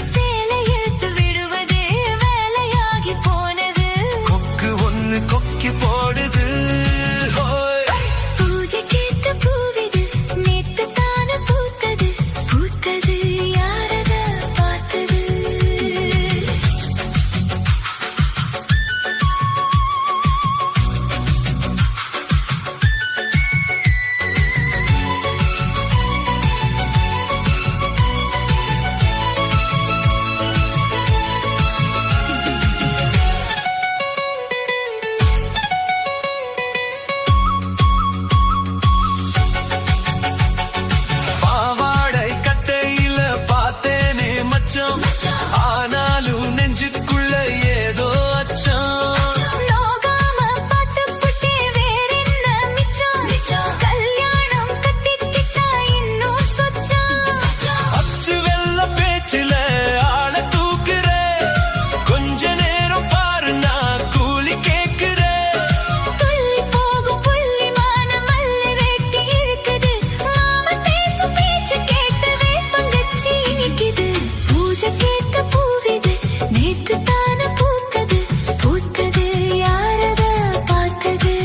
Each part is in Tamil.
சேலை இழுத்து விடுவதே வேலையாகி போனது. கொக்கு ஒண்ணு கொக்கி போடுது. பூஜைக்கேத்த பூவிது நேத்து தான பூத்தது. பூத்தது யாரத பார்த்தது. பாவாடை கட்டையில பார்த்தேனே மச்சம், ஆனாலும் நெஞ்சுக்குள்ள ஏதோ அச்சம். லோகாம பார்த்து புட்டே வேறென்ன மிச்சம். கல்யாணம் கட்டிக்கிட்டா இன்னும் சொச்சம். அச்சு வெள்ள பேச்சில ஆள தூக்குற, கொஞ்ச நேரம் பாரு நான் கூலி கேக்குற. துள்ளி போகும் புள்ளிமான மல்லி வேட்டி இழுக்குது. மாமா பேசும் பேச்சு கேட்டு வேப்பங்கச்சி இனிக்குது. பூஜை கேட்ட பூவிது நேத்து தான பூத்தது. பூத்தது யாரத பார்த்தது.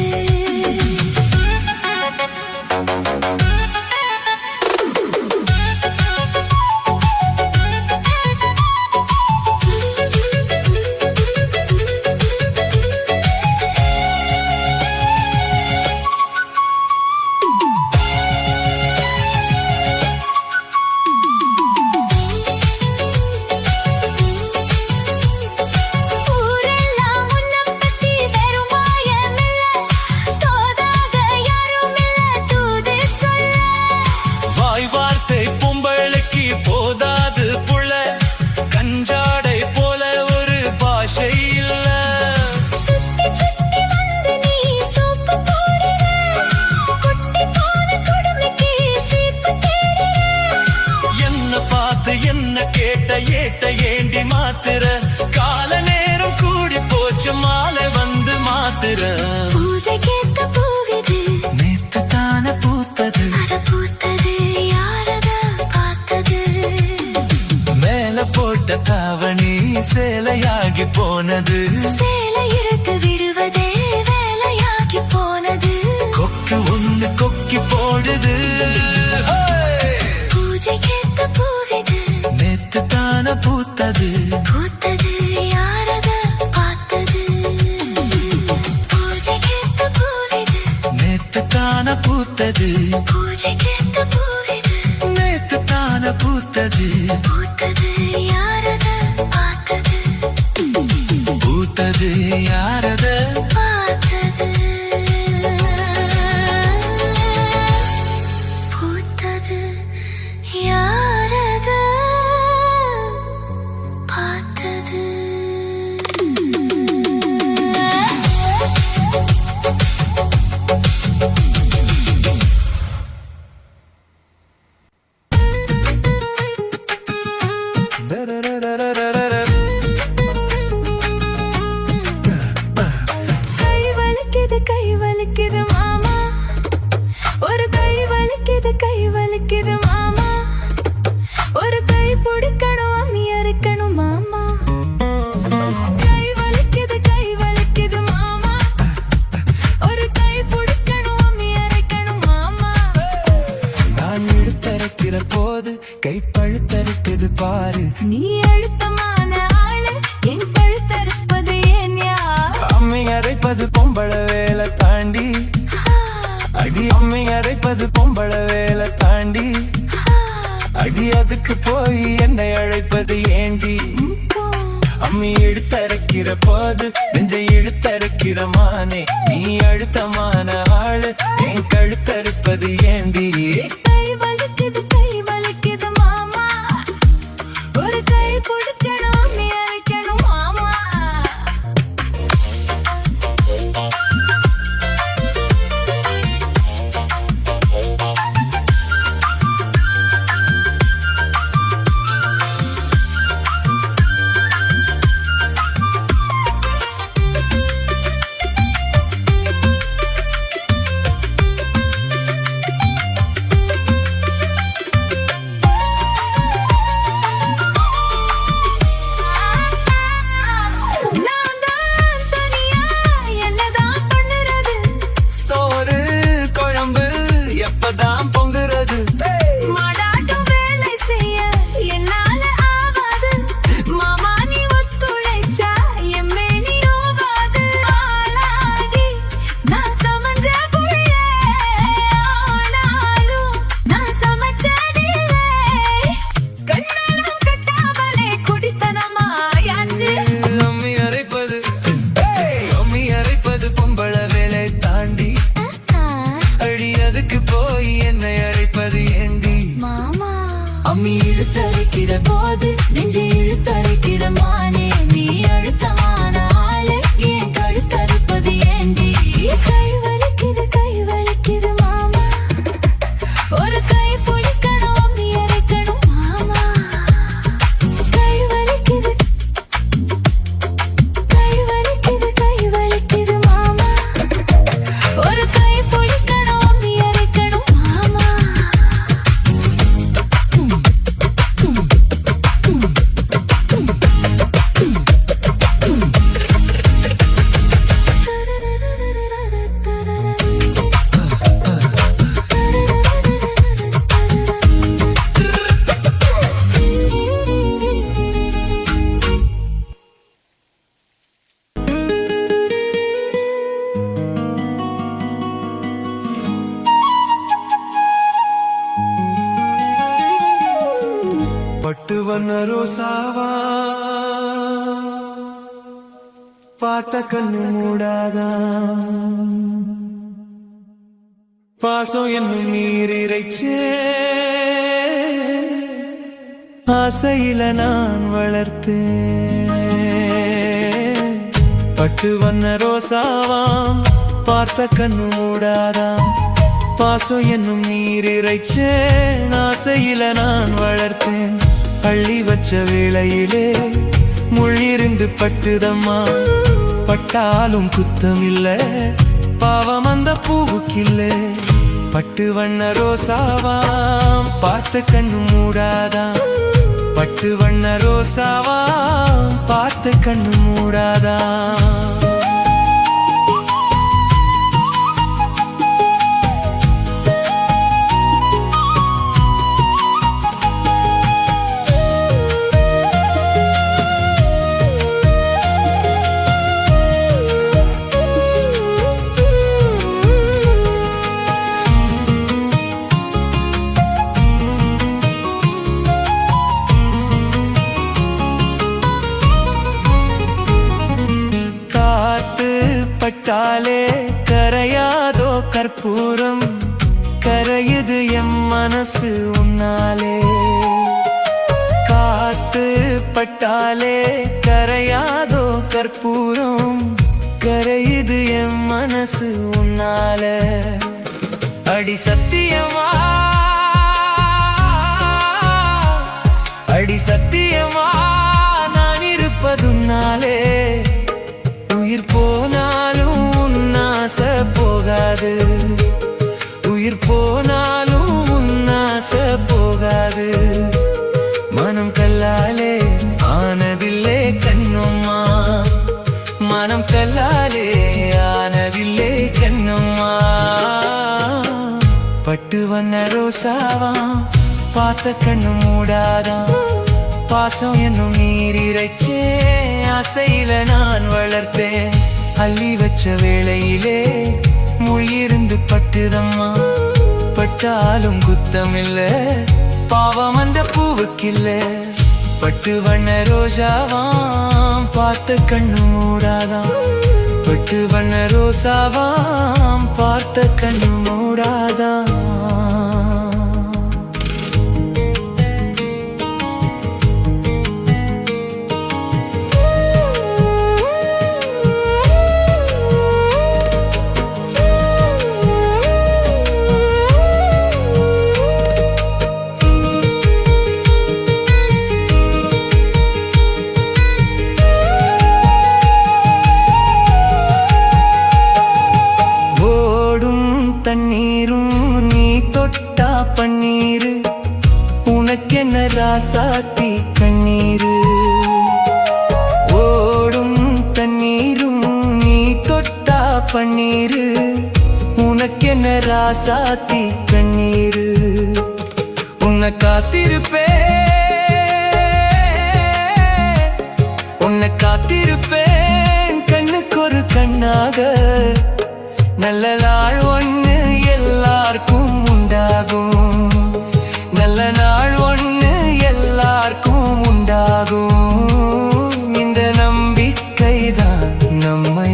ஊரெல்லாம் உன்னை பத்தி வெறும் மாயமில்ல. தோதாக யாரும் இல்ல தூது சொல்ல. வாய் வார்த்தை பொம்பளைக்கு போதாது புள்ள, கஞ்சாடை போல ஒரு பாஷை இல்ல. சுத்தி சுத்தி வந்து நீ சோப்பு போடுற. குட்டி போன குடுமைக்கு சீப்பு தேடுற. என்ன பார்த்து என்ன கேட்ட ஏட்ட ஏண்டி மாத்துற. கால நேரம் கூடி போச்சு மாலை வந்து மாத்துற. பூஜைக்கேத்த பூவிது நேத்து தான பூத்தது. அட பூத்தது யாரத பார்த்தது. மேல போட்ட தாவணி சேலையாகி போனது. சேலை இழுத்து விடுவதே வேலையாகி போனது. கொக்கு ஒண்ணு கொக்கி போடுது. பூஜைக்கேத்த பூவிது நேத்து தான பூத்தது. பூத்தது யாரத பார்த்தது. பூஜைக்கேத்த பூவிது நேத்து தான பூத்தது. பூஜைக்கேத்த பூவிது நேத்து தான பூத்தது. பூத்தது யாரத பார்த்தது. பூத்தது யாரத பார்த்தது. பூத்தது யாரத பார்த்தது. கை வலிக்குது மாமா. ஒரு கை வலிக்குது மாமா. ஒரு கை பிடிக்கணும் அம்மி அரைக்கணும் மாமா. கை வலிக்குது மாமா. ஒரு கை பிடிக்கணும் அம்மி அரைக்கணும் மாமா. நான் இழுத்தரைக்கிற போது கை பழுத்தரைக்குது பாரு. நீ அழுத்தமான ஆளு என் பழுத்தறுப்பது ஏன் யா. அம்மி அரைப்பது பொம்பள வேலை தாண்டி. அடி அம்மி அரைப்பது பொம்பள வேலை தாண்டி. அடி அதுக்கு போய் என்னை அழைப்பது ஏண்டி. அம்மி இழுத்தரைக்கிற போது நெஞ்சை இழுத்தரைக்கிற மானே. நீ அழுத்தமான ஆளு என் கழுத்தறுப்பது ஏண்டி. கை வலிக்குது மாமா. ஒரு கை பிடிக்கணும் அம்மி அரைக்கணும் மாமா. ரோசாவா பார்த்த கண்ணு மூடாதா பாசம் என்னும் நீரிரைச்சே ஆசையில நான் வளர்த்தேன் பட்டு வண்ண ரோசாவாம் பார்த்த கண்ணு மூடாதாம் பாசம் என்னும் நீரிரைச்சேன் ஆசையில நான் வளர்த்தேன் அள்ளி வச்ச வேளையிலே முள்ளிருந்து பட்டுதம்மா பட்டாலும் குத்தமில்ல பாவம் அந்த பூவுக்கில்லை பட்டு வண்ண ரோசாவாம் பார்த்த கண்ணு மூடாதாம் பட்டு வண்ண ரோசாவாம் பார்த்த கண்ணு மூடாதாம் பட்டாலே கரையாதோ கற்பூரம் கரையுது எம் மனசு உன்னாலே காத்து பட்டாலே கரையாதோ கற்பூரம் கரையுது எம் மனசு உன்னாலே அடி சத்தியமா அடி சத்தியமா நான் இருப்பதுன்னாலே உயிர் போனாலும் உன்னாச போகாது உயிர் போனாலும் உன்னாச போகாது மனம் கல்லாலே ஆனதில்லே கண்ணம்மா மனம் கல்லாலே ஆனதில்லே கண்ணம்மா பட்டு வண்ண ரோசாவா பார்த்த கண்ணு மூடாதான் பாசம் என்னும் நீரிரைச்சே ஆசையில நான் வளர்த்தேன் அள்ளி வச்ச வேளையிலே முள்ளிருந்து பட்டுதம்மா பட்டாலும் குத்தமில்ல பாவம் அந்த பூவுக்கில்ல பட்டு வண்ண ரோஜாவாம் பார்த்த கண்ணு மூடாதாம் பட்டு வண்ண ரோசாவாம் பார்த்த கண்ணு மூடாதாம் தண்ணீரும் நீ தொட்டா பன்னீரு உனக்கென்ன ராசாத்தி கண்ணீரு ஓடும் தண்ணீரும் நீ தொட்டா பன்னீரு உனக்கென்ன ராசாத்தி கண்ணீரு உன்னை காத்திருப்பேன் கண்ணுக்கு ஒரு கண்ணாக நல்ல நாள் ஒன்று எல்லாருக்கும் உண்டாகும் நல்ல நாள் ஒன்று எல்லாருக்கும் உண்டாகும் இந்த நம்பிக்கைதான் நம்மை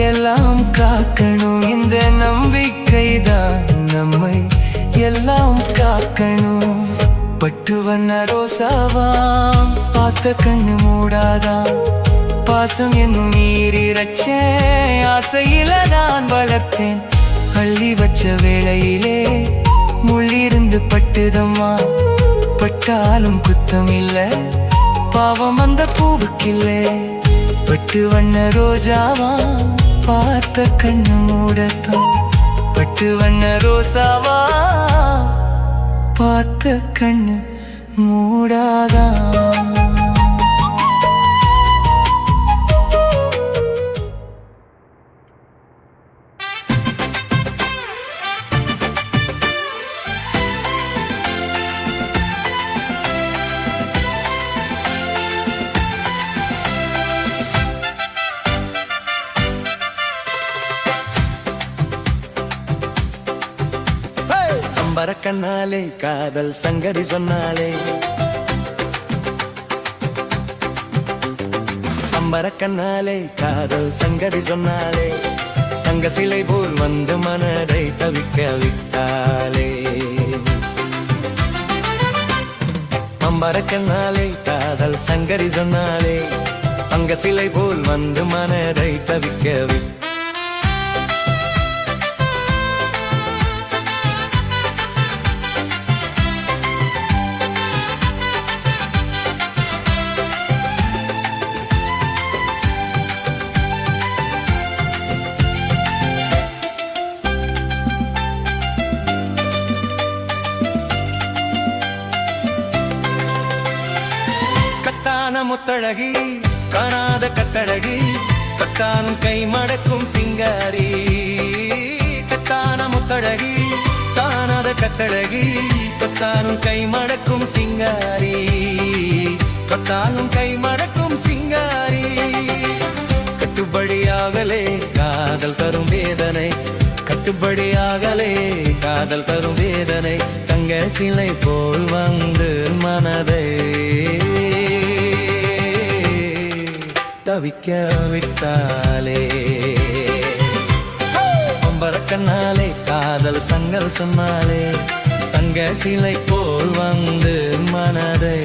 எல்லாம் காக்கணும் இந்த நம்பிக்கைதான் நம்மை எல்லாம் காக்கணும் பட்டு வண்ண ரோசாவாம் பார்த்த கண்ணு மூடாதாம் பாசம் என்னும் நீரிரைச்சே ஆசையில நான் வளர்த்தேன் அள்ளி வச்ச வேளையிலே முள்ளிருந்து பட்டுதம்மா பட்டாலும் குத்தமில்ல பாவம் அந்த பூவுக்கில்லை பட்டு வண்ண ரோஜாவா பார்த்த கண்ணு மூடத்தான் பட்டு வண்ண ரோசாவா பார்த்த கண்ணு மூடாதான் கண்ணாலே காதல் சங்கதி சொன்னாலே பம்பர கண்ணாலே காதல் சங்கதி சொன்னாலே தங்க சிலை போல் வந்து மனதை தவிக்க விட்டாலே பம்பர கண்ணாலே காதல் சங்கதி சொன்னாலே தங்க சிலை போல் வந்து மனதை தவிக்க விட்டாலே முத்தழகி காணாத கட்டழகி கட்டானும் கை மடக்கும் சிங்காரி கட்டான முத்தழகி காணாத கட்டழகி கட்டானும் கை மடக்கும் சிங்காரி கட்டானும் கை மடக்கும் சிங்காரி கட்டுப்படியாகலே காதல் தரும் வேதனை கட்டுப்படியாகலே காதல் தரும் வேதனை தங்க சிலை போல் வந்து மனதை தவிக்க விட்டாலே பம்பர கண்ணாலே காதல் சங்கல் சொன்னாலே தங்க சிலை போல் வந்து மனதை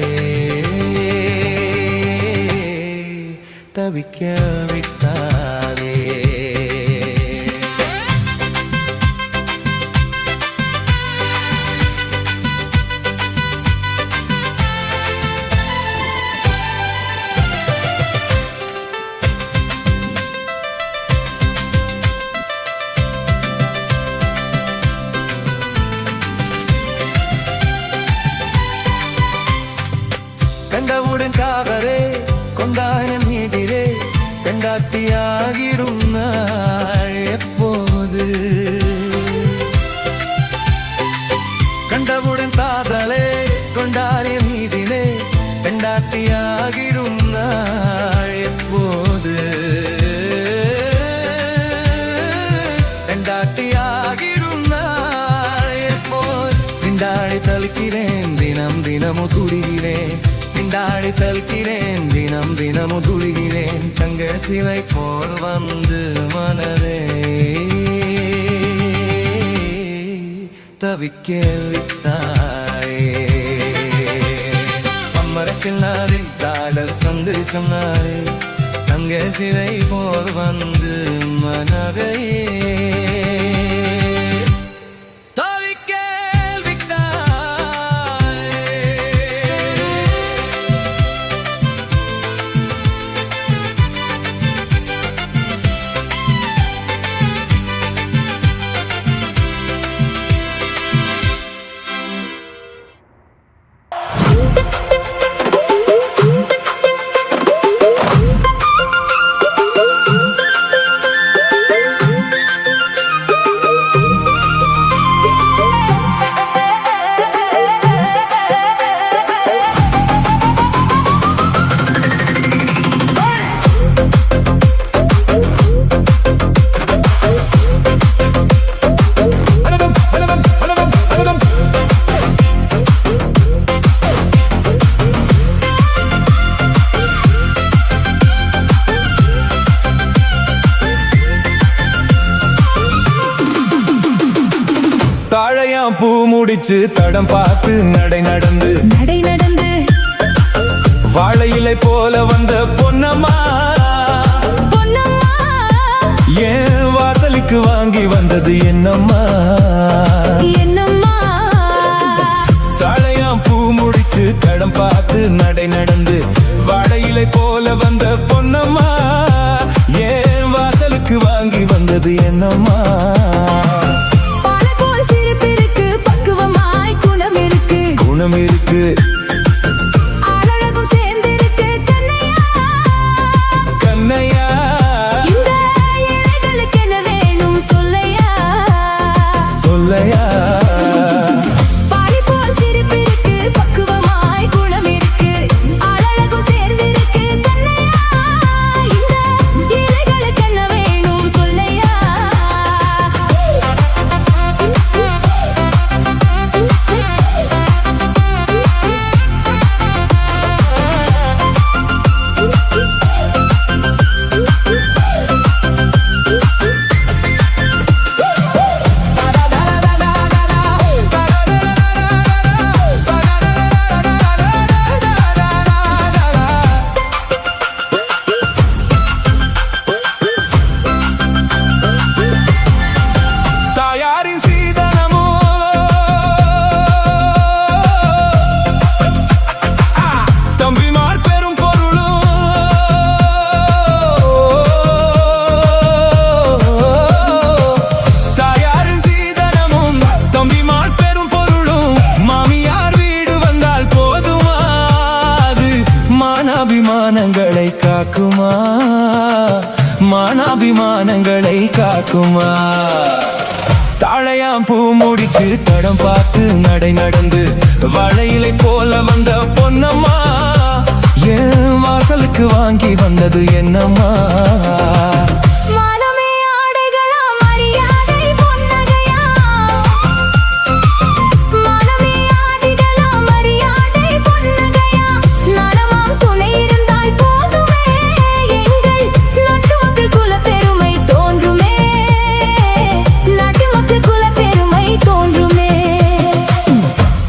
தவிக்க விட்டாலே கண்டவுடன் காவரே கொண்டான மீதிலே கண்டாத்தியாகிரும் நாள் எப்போது கண்டவுடன் காதலே கொண்டான மீதிலே கண்டாத்தியாகிரும் நாள் எப்போது கண்டாத்தியாகிரும் நாள் எப்போது பிண்டாடி தலுக்கிறேன் தினம் தினமும் துடிகிறேன் பிண்டாடி தல்கிறேன் தினம் தினமும் துளிகிறேன் தங்க சிலை போல் வந்து மனதே தவிக்க விட்டாயே அம்மரக்கில்லாரே காதல் சந்தரி சொன்னாரே தங்க சிலை போல் வந்து மனதையே தாழையாம் பூ முடிச்சு தடம் பார்த்து நடை நடந்து வாழை இலை போல வந்த பொன்னம்மா ஏன் வாசலுக்கு வாங்கி வந்தது என்னம்மா தாழையாம் பூ முடிச்சு தடம் பார்த்து நடை நடந்து வாழை இலை போல வந்த பொன்னம்மா ஏன் வாசலுக்கு வாங்கி வந்தது என்னம்மா குணம் இருக்கு அழகும் சேர்ந்திருக்கு கண்ணையா இந்த இலைகளுக்கு என்ன வேணும் சொல்லையா பாடி போல் சிரிப்பு இருக்கு பக்குவமாய் குணம் இருக்கு அழகும் சேர்ந்திருக்கு கண்ணையா இந்த இலைகளுக்கு என்ன வேணும் சொல்லையா மானாபிமானங்களை காக்குமா, மானாபிமானங்களை காக்குமா. தாழையாம் பூ முடிச்சு தடம் பார்த்து நடை நடந்து வாழையிலை போல வந்த பொன்னம்மா, என் வாசலுக்கு வாங்கி வந்தது என்னம்மா. மனமே ஆடைகளா மரியாதை பொன்னகையா, மனமே ஆடைகளா மரியாதை பொன்னகையா. நலமாம் துணை இருந்தால் போதுமே, எங்கள் நாட்டு மக்கள் குலப்பெருமை தோன்றுமே, நாட்டு மக்கள் குலப்பெருமை தோன்றுமே.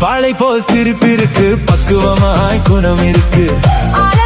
பாளை போல் சிரிப்பு இருக்கு, பக்குவமாய் குணம் இருக்கு. ஆள